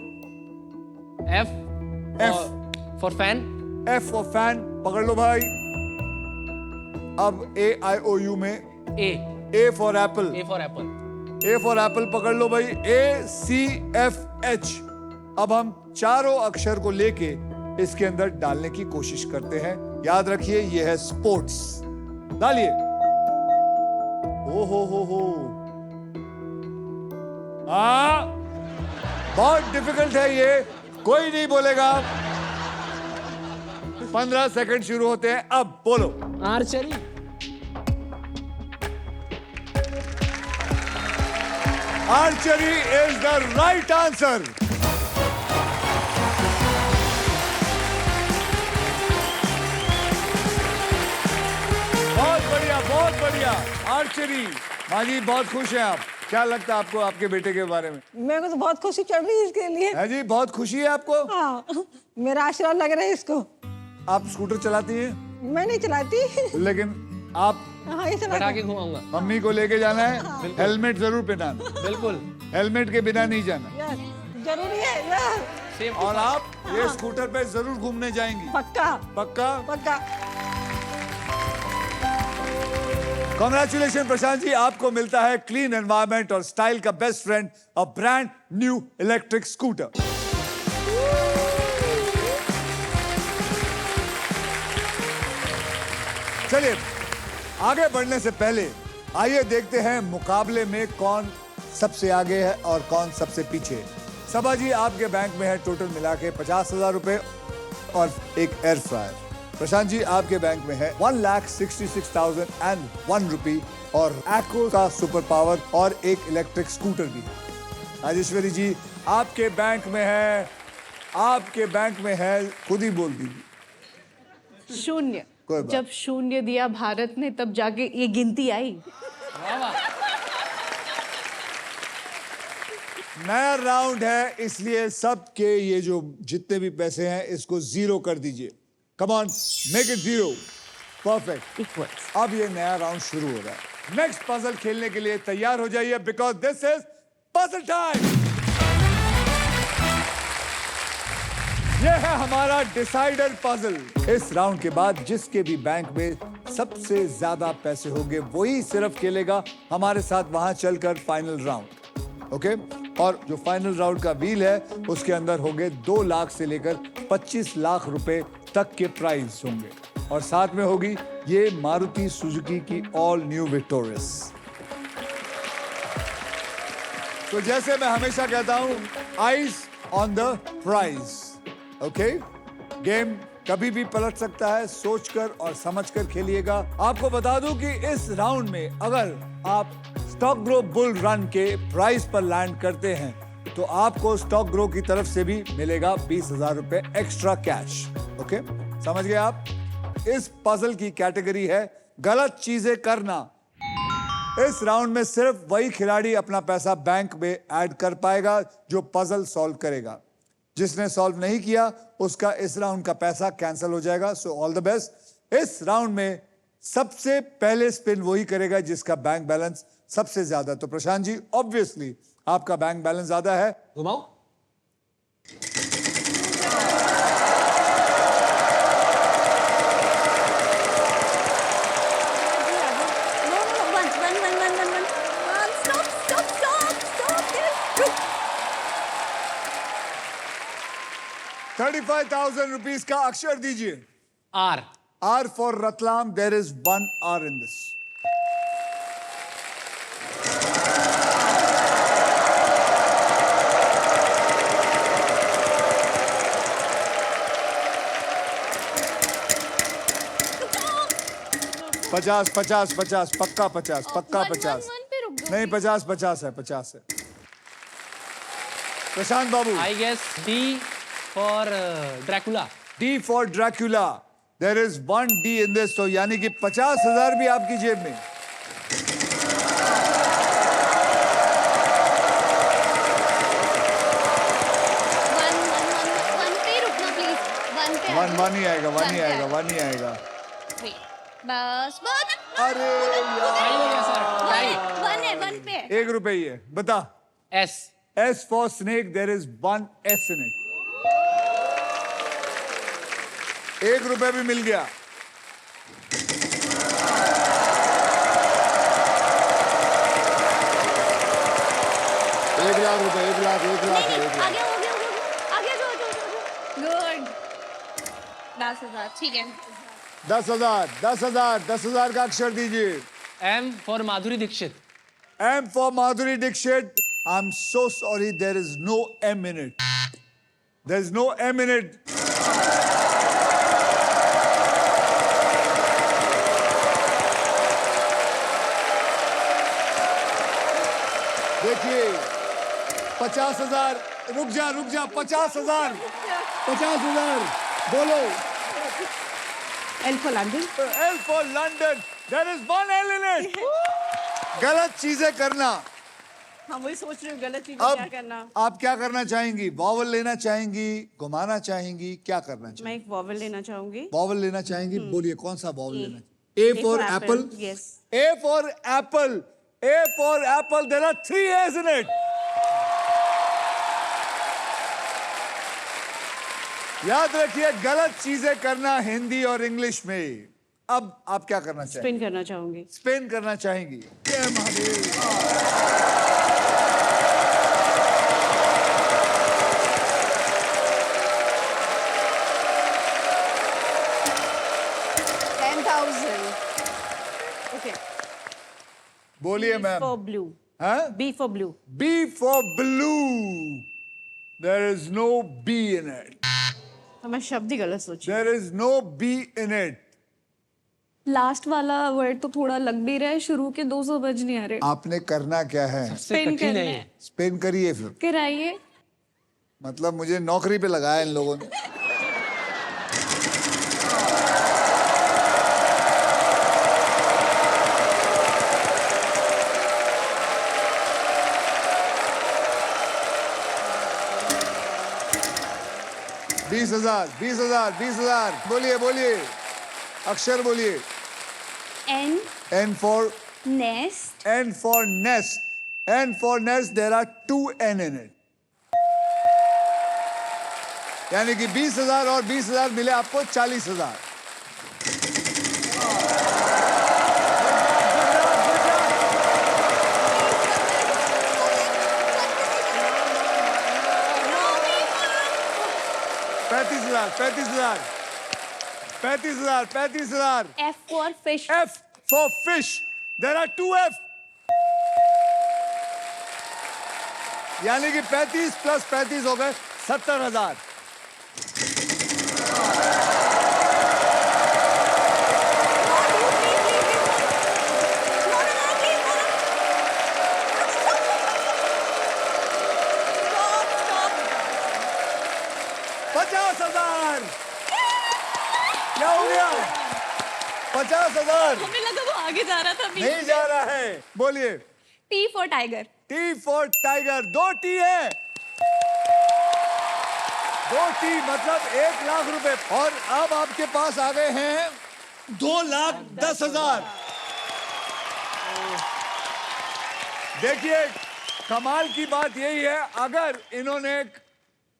F for fan. For fan पकड़ लो भाई। अब AIOU में A for apple. for apple. For apple पकड़ लो भाई। ACFH। अब हम चारों अक्षर को लेके इसके अंदर डालने की कोशिश करते हैं। याद रखिए ये है स्पोर्ट्स। डालिए। ओ हो। बहुत डिफिकल्ट है ये, कोई नहीं बोलेगा। 15 सेकंड शुरू होते हैं, अब बोलो। Archery. Archery is the right answer. बहुत बढ़िया आर्चरी। माँ जी बहुत खुश हैं आप। क्या लगता है आपको आपके बेटे के बारे में? मेरे को तो बहुत खुशी चल रही है इसके लिए। है जी, बहुत खुशी है आपको? हाँ, मेरा आशीर्वाद लग रहा है इसको। आप स्कूटर चलाती हैं? मैं नहीं चलाती। लेकिन आप हाँ, ये बैठा के घुमाऊंगा। मम्मी को लेके जाना है, हेलमेट जरूर पहनाना। बिल्कुल। हेलमेट के बिना नहीं जाना। यार, जरूरी है यार। Same. और आप ये स्कूटर पे जरूर घूमने जाएंगी? पक्का पक्का? पक्का। कांग्रेचुलेशन प्रशांत जी, आपको मिलता है क्लीन एनवायरनमेंट और स्टाइल का best friend, a brand new electric scooter. चलिए आगे बढ़ने से पहले आइए देखते हैं मुकाबले में कौन सबसे आगे है और कौन सबसे पीछे है। सबा जी आपके बैंक में है टोटल मिला के 50,000 रुपए और एक एयर फ्रायर। प्रशांत जी आपके बैंक में है 1,66,001 रुपए और एक्को का सुपर पावर और एक इलेक्ट्रिक स्कूटर भी है। राजेश्वरी जी आपके बैंक में है खुद ही बोल दीजिए। शून्य। कोई बात। जब शून्य दिया भारत ने तब जाके ये गिनती आई। नया राउंड है इसलिए सबके ये जो जितने भी पैसे हैं इसको 0 कर दीजिए। Come on, make it 0। Perfect. Equals. अब ये नया राउंड शुरू हो रहा है। नेक्स्ट पजल खेलने के लिए तैयार हो जाइए because this is puzzle time. ये है हमारा डिसाइडर पजल। इस राउंड के बाद जिसके भी बैंक में सबसे ज्यादा पैसे होंगे वही सिर्फ खेलेगा हमारे साथ वहां चलकर फाइनल राउंड। ओके? और जो फाइनल राउंड का व्हील है उसके अंदर होंगे 2 लाख से लेकर 25 लाख रुपए तक के प्राइज होंगे और साथ में होगी ये मारुति सुजुकी की ऑल न्यू विक्टोरियस। तो जैसे मैं हमेशा कहता हूं, eyes on the prize. Okay? Game कभी भी पलट सकता है, सोचकर और समझकर खेलिएगा। आपको बता दूं कि इस राउंड में अगर आप स्टॉक ग्रो बुल रन के प्राइस पर लैंड करते हैं तो आपको स्टॉक ग्रो की तरफ से भी मिलेगा 20,000 रुपए एक्स्ट्रा कैश। ओके? समझ गए आप? इस पजल की कैटेगरी है गलत चीजें करना। इस राउंड में सिर्फ वही खिलाड़ी अपना पैसा बैंक में ऐड कर पाएगा जो पजल सॉल्व करेगा। जिसने सॉल्व नहीं किया उसका इस राउंड का पैसा कैंसिल हो जाएगा। So all the best. इस राउंड में सबसे पहले स्पिन वही करेगा जिसका बैंक बैलेंस सबसे ज्यादा। तो प्रशांत जी ऑब्वियसली आपका बैंक बैलेंस ज्यादा है। घुमाओ। Stop. 25,000 rupees का अक्षर दीजिए। R. R for Ratlam. There is one R in this. पचास पचास पचास पक्का 50 पक्का 50 नहीं 50 50 है 50 है। प्रशांत बाबू I guess D for Dracula. D for Dracula. There is one D in this, तो यानी कि 50,000 भी आपकी जेब में। वन पे रुकना प्लीज। वन पे वन ही आएगा, वन ही आएगा, वन ही आएगा। बस बस अरे यार, Time हो गया सर। Time. वन है, वन पे। 1 रुपए ही है। बता। S. S for snake. There is one S in it. 1 रुपए भी मिल गया। एक लाख रुपए, 1 लाख, 1 लाख, 1 लाख। आगे हो गया, आगे जो गुड। 10,000 ठीक है। 10,000, 10,000, 10,000 का अक्षर दीजिए। M for Madhuri Dixit. M for Madhuri Dixit. I'm so sorry, there is no M in it. There's no M in it. देखिए 50,000। रुक जा 50,000, 50,000 बोलो। L for London. L for London. There is one L in it. गलत चीजें करना। हाँ वही सोच रही हूँ गलत चीज क्या अब करना। आप क्या करना चाहेंगी? वॉवल लेना चाहेंगी, घुमाना चाहेंगी, क्या करना मैं चाहेंगी? एक वॉवल लेना चाहूंगी। वॉवल लेना चाहेंगी? बोलिए कौन सा वॉवल लेना? A for apple. Yes. A for apple. A for apple. There are 3 A's in it. याद रखिए गलत चीजें करना हिंदी और इंग्लिश में। अब आप क्या करना चाहेंगे? स्पिन करना चाहूंगी। स्पेन करना चाहेंगी? जय महादेव। Okay. बोलिए मैम। For blue. हाँ? B for blue. B for blue. There is no B in it. तो मैं शब्द ही गलत सोची। There is no B in it. Last वाला वर्ड तो थोड़ा लग भी रहा है, शुरू के 2 समझ नहीं आ रहे। आपने करना क्या है? सबसे Spin कठिन करना है है। ये। स्पेन करिए फिर। कराइए। मतलब मुझे नौकरी पे लगाया इन लोगों ने। बीस हजार बोलिए बोलिए अक्षर बोलिए। N N for nest. N for nest. N for nest. There are 2 N in it. यानी कि 20,000 और 20,000 मिले आपको 40,000। पैंतीस हजार। F for fish. F for fish. There are 2 F. यानी कि 35 प्लस 35 हो गए 70,000। क्या हो गया? 50,000। हमें लगा वो आगे जा रहा था। नहीं जा रहा है। बोलिए। T for tiger. T for tiger। 2 T है। 2 T मतलब 1 लाख रुपए। और अब आपके पास आ गए हैं 2,10,000। देखिए कमाल की बात यही है, अगर इन्होंने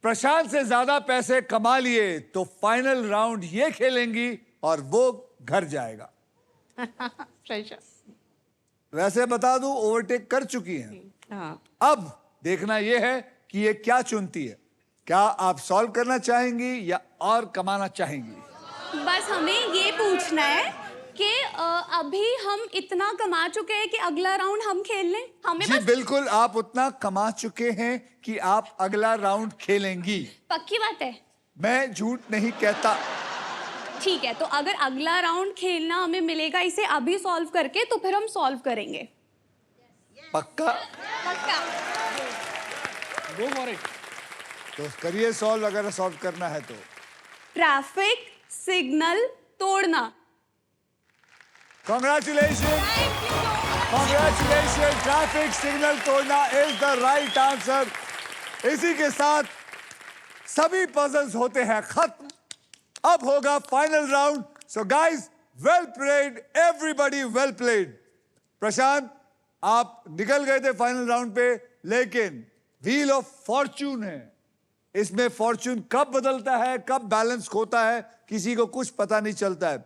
प्रशांत से ज्यादा पैसे कमा लिए तो फाइनल राउंड ये खेलेंगी और वो घर जाएगा। वैसे बता दूं ओवरटेक कर चुकी हैं। हाँ। अब देखना ये है कि ये क्या चुनती है। क्या आप सॉल्व करना चाहेंगी या और कमाना चाहेंगी? बस हमें ये पूछना है कि अभी हम इतना कमा चुके हैं कि अगला राउंड हम खेल लें। हमें जी बस बिल्कुल, आप उतना कमा चुके हैं कि आप अगला राउंड खेलेंगी। पक्की बात है। मैं झूठ नहीं कहता। ठीक है, तो अगर अगला राउंड खेलना हमें मिलेगा इसे अभी सॉल्व करके, तो फिर हम सॉल्व करेंगे। पक्का? पक्का। Go for it. तो करिए सॉल्व, अगर सॉल्व करना है तो। ट्रैफिक सिग्नल तोड़ना। Congratulations! Congratulations! ट्रैफिक सिग्नल तोड़ना इज द राइट आंसर। इसी के साथ सभी पजल्स होते हैं खत्म। अब होगा final round. So guys, well played everybody, well played. Prashant, आप निकल गए थे फाइनल राउंड पे, लेकिन व्हील ऑफ फॉर्च्यून है। इसमें फॉर्च्यून कब बदलता है, कब बैलेंस होता है, किसी को कुछ पता नहीं चलता है।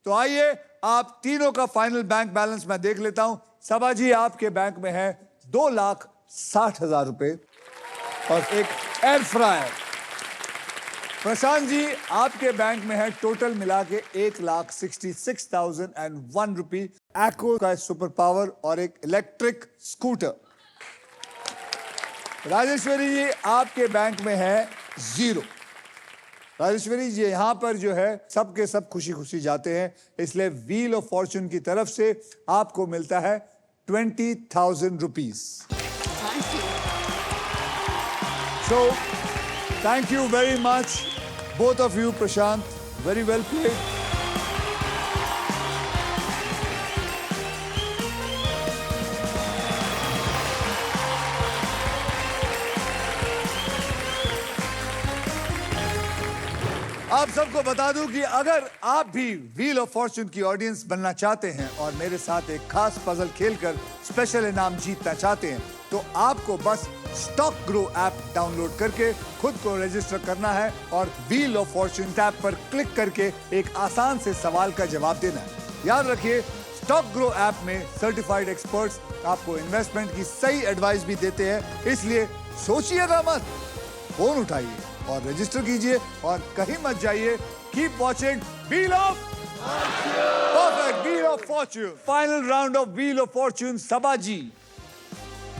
तो आइए, आप तीनों का फाइनल बैंक बैलेंस मैं देख लेता हूं। सबा जी, आपके बैंक में है 2,60,000 रुपए और एक एयर फ्रायर। प्रशांत जी, आपके बैंक में है टोटल मिला के 1,66,001 रुपी, एक्को का सुपर पावर और एक इलेक्ट्रिक स्कूटर। राजेश्वरी जी, आपके बैंक में है 0। राजेश्वरी जी, यहां पर जो है सबके सब खुशी खुशी जाते हैं, इसलिए व्हील ऑफ फॉर्च्यून की तरफ से आपको मिलता है 20,000 rupees. So thank you very much both of you. Prashant, very well played. आप सबको बता दूं कि अगर आप भी व्हील ऑफ फॉर्च्यून की ऑडियंस बनना चाहते हैं और मेरे साथ एक खास पजल खेलकर स्पेशल इनाम जीतना चाहते हैं, तो आपको बस स्टॉक ग्रो ऐप डाउनलोड करके खुद को रजिस्टर करना है और व्हील ऑफ फॉर्च्यून टैब पर क्लिक करके एक आसान से सवाल का जवाब देना है। याद रखिए, स्टॉक ग्रो ऐप में सर्टिफाइड एक्सपर्ट्स आपको इन्वेस्टमेंट की सही एडवाइस भी देते हैं, इसलिए सोचिएगा मत, फोन उठाइए और रजिस्टर कीजिए और कहीं मत जाइए। Keep watching wheel of perfect, wheel of fortune. Final round of wheel of fortune. Saba ji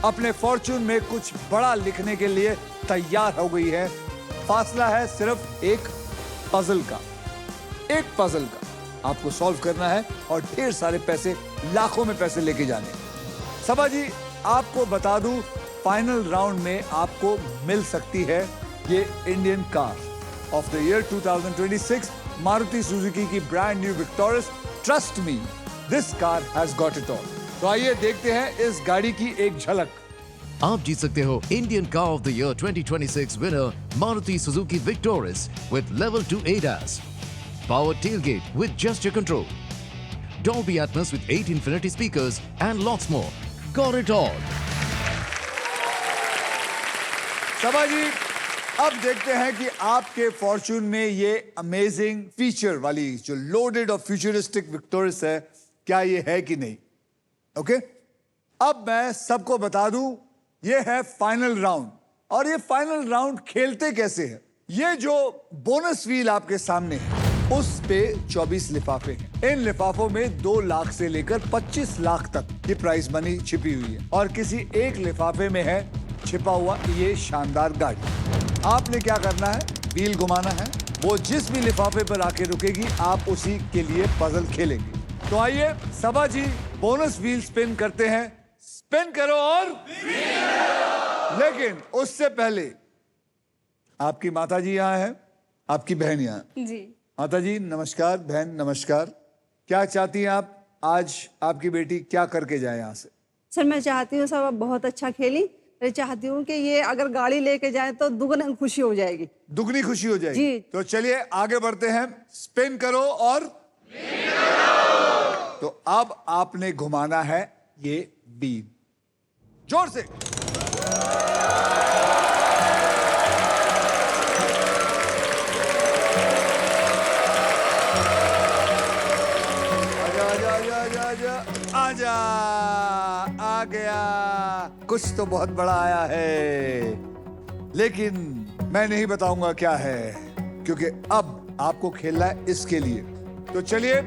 अपने फॉर्च्यून में कुछ बड़ा लिखने के लिए तैयार हो गई है। फासला है सिर्फ एक पजल का, एक पजल का आपको सॉल्व करना है और ढेर सारे पैसे, लाखों में पैसे लेके जाने। सबा जी, आपको बता दूं, फाइनल राउंड में आपको मिल सकती है ये Indian car of the year 2026 Maruti Suzuki की brand new Victoris. Trust me, this car has got it all. तो आइए देखते हैं इस गाड़ी की एक झलक। आप जीत सकते हो Indian car of the year 2026 winner Maruti Suzuki victorious with level 2 ADAS, powered tailgate with gesture control, Dolby Atmos with 8 Infinity speakers and lots more. Got it all. सबा जी, अब देखते हैं कि आपके फॉर्च्यून में ये अमेजिंग फीचर वाली जो लोडेड और फ्यूचरिस्टिक विक्टोरियस है, क्या ये है कि नहीं। ओके, अब मैं सबको बता दूं, ये है फाइनल राउंड। और ये फाइनल राउंड खेलते कैसे हैं। ये जो बोनस व्हील आपके सामने है, उस पे 24 लिफाफे हैं। इन लिफाफों में 2 लाख से लेकर 25 लाख तक की प्राइस मनी छिपी हुई है और किसी एक लिफाफे में है छिपा हुआ ये शानदार गाड़ी। आपने क्या करना है, व्हील घुमाना है, वो जिस भी लिफाफे पर आके रुकेगी आप उसी के लिए पजल खेलेंगे। तो आइए सबा जी, बोनस व्हील स्पिन करते हैं। स्पिन करो और लेकिन उससे पहले आपकी माता जी यहाँ है, आपकी बहन यहाँ। जी माता जी नमस्कार, बहन नमस्कार। क्या चाहती हैं आप, आज आपकी बेटी क्या करके जाए यहाँ से। सर मैं चाहती हूँ सब बहुत अच्छा खेली। मैं चाहती हूँ कि ये अगर गाड़ी लेके जाए तो दुगनी खुशी हो जाएगी। दुगनी खुशी हो जाएगी जी। तो चलिए आगे बढ़ते हैं। स्पिन करो और तो अब आपने घुमाना है ये बीन, जोर से। आजा आजा आजा आजा आजा आजा, आ गया। कुछ तो बहुत बड़ा आया है, लेकिन मैं नहीं बताऊंगा क्या है, क्योंकि अब आपको खेलना है इसके लिए। तो चलिए,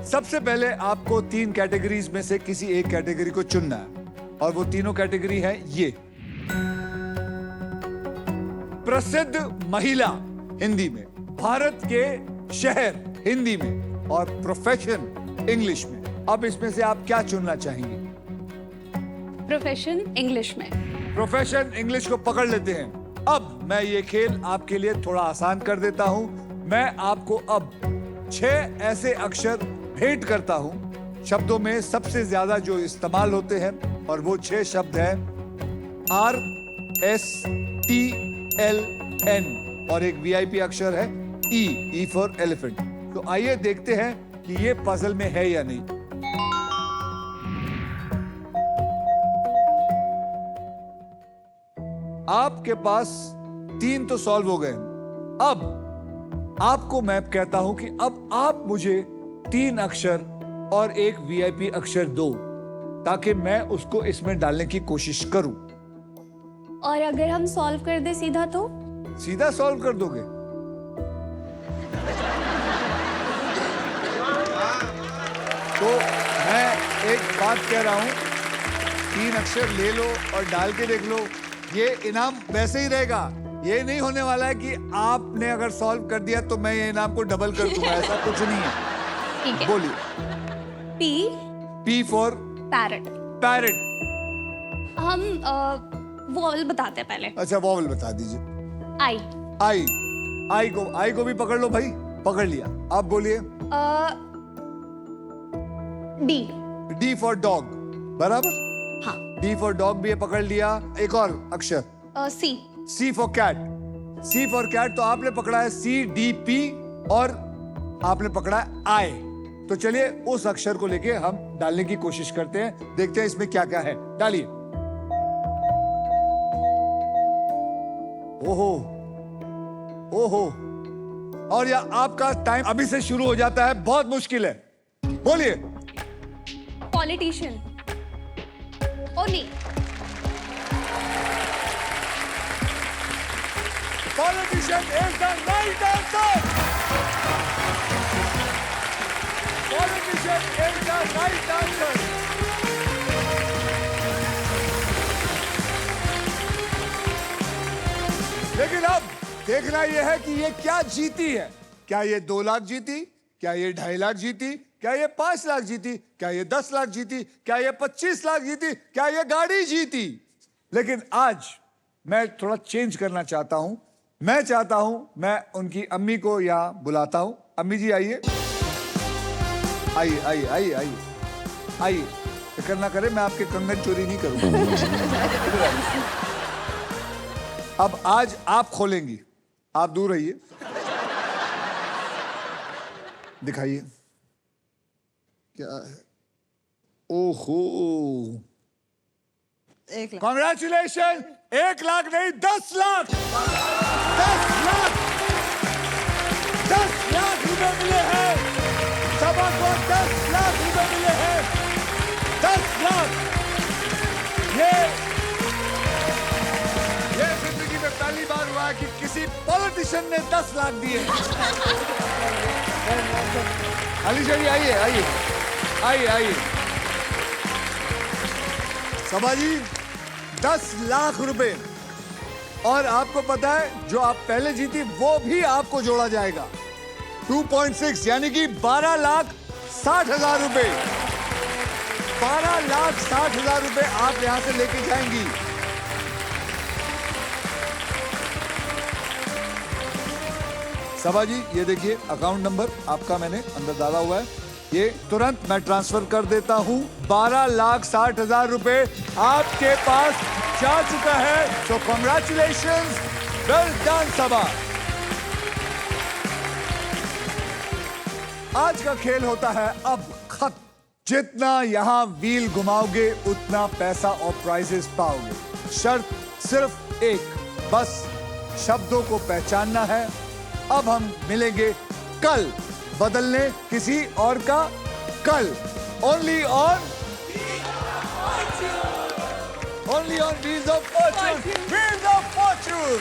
सबसे पहले आपको 3 कैटेगरीज में से किसी एक कैटेगरी को चुनना है, और वो तीनों कैटेगरी है ये। प्रसिद्ध महिला हिंदी में, भारत के शहर हिंदी में, और प्रोफेशन इंग्लिश में। अब इसमें से आप क्या चुनना चाहेंगे? प्रोफेशन इंग्लिश में। प्रोफेशन इंग्लिश को पकड़ लेते हैं। अब मैं ये खेल आपके लिए थोड़ा आसान कर देता हूं। मैं आपको अब 6 ऐसे अक्षर भेंट करता हूं, शब्दों में सबसे ज्यादा जो इस्तेमाल होते हैं, और वो 6 शब्द हैं RSTLN, और एक VIP अक्षर है E फॉर एलिफेंट। तो आइए देखते हैं कि ये पजल में है या नहीं। आपके पास 3 तो सॉल्व हो गए। अब आपको मैं कहता हूं कि अब आप मुझे 3 अक्षर और एक VIP अक्षर दो, ताकि मैं उसको इसमें डालने की कोशिश करूं। और अगर हम सॉल्व कर दे सीधा तो? सीधा सॉल्व कर दोगे? तो मैं एक बात कह रहा हूं, 3 अक्षर ले लो और डाल के देख लो। ये इनाम वैसे ही रहेगा। ये नहीं होने वाला है कि आपने अगर सॉल्व कर दिया तो मैं ये इनाम को डबल कर दूंगा, ऐसा कुछ नहीं है। ठीक है। बोलिए। P for parrot. पैरट। हम वॉवल बताते हैं पहले। अच्छा, वॉवल बता दीजिए। आई। आई को भी पकड़ लो भाई। पकड़ लिया। आप बोलिए। D for dog. बराबर। हाँ। डी फॉर डॉग भी है, पकड़ लिया। एक और अक्षर सी फॉर कैट। तो आपने पकड़ा है CDP और आपने पकड़ा है आई। तो चलिए उस अक्षर को लेके हम डालने की कोशिश करते हैं, देखते हैं इसमें क्या क्या है। डालिए। ओहो, और यह आपका टाइम अभी से शुरू हो जाता है। बहुत मुश्किल है। बोलिए। पॉलिटिशियन। ओ नहीं। Politician is the right answer. Politician is the right answer. लेकिन अब देखना यह है कि ये क्या जीती है। क्या ये 2 लाख जीती? क्या ये 2.5 लाख जीती? क्या ये 5 लाख जीती? क्या ये 10 लाख जीती? क्या ये 25 लाख जीती? क्या ये गाड़ी जीती? लेकिन आज मैं थोड़ा चेंज करना चाहता हूं। मैं चाहता हूं, मैं उनकी अम्मी को यहां बुलाता हूं। अम्मी जी आइए। आइए। फिक्र ना करें, मैं आपके कंगन चोरी नहीं करूंगा। अब आज आप खोलेंगी। आप दूर रहिए। दिखाइए क्या है। ओहो, 1 लाख। कॉन्ग्रेचुलेशन। 1 लाख नहीं, 10 लाख। 10 लाख। 10 लाख रुपए मिले हैं। सबा को 10 लाख रुपए मिले हैं। 10 लाख। ये जिंदगी में पहली बार हुआ है कि किसी पॉलिटिशियन ने 10 लाख दिए। अलीशा जी आइए। सबा जी, 10 लाख रुपए। और आपको पता है, जो आप पहले जीती वो भी आपको जोड़ा जाएगा। 2.6 यानी कि 12,60,000 रुपए। 12,60,000 रुपए आप यहां से लेके जाएंगी। सबा जी, ये देखिए अकाउंट नंबर आपका मैंने अंदर डाला हुआ है। ये तुरंत मैं ट्रांसफर कर देता हूं। 12,60,000 रुपए आपके पास जा चुका है। सो कॉन्ग्रेचुलेशंस, वेल डन सबा। आज का खेल होता है अब खत्म। जितना यहां व्हील घुमाओगे उतना पैसा और प्राइजेस पाओगे। शर्त सिर्फ एक, बस शब्दों को पहचानना है। अब हम मिलेंगे कल, बदलने किसी और का कल। Only on Wheels of Fortune! Wheels of Fortune!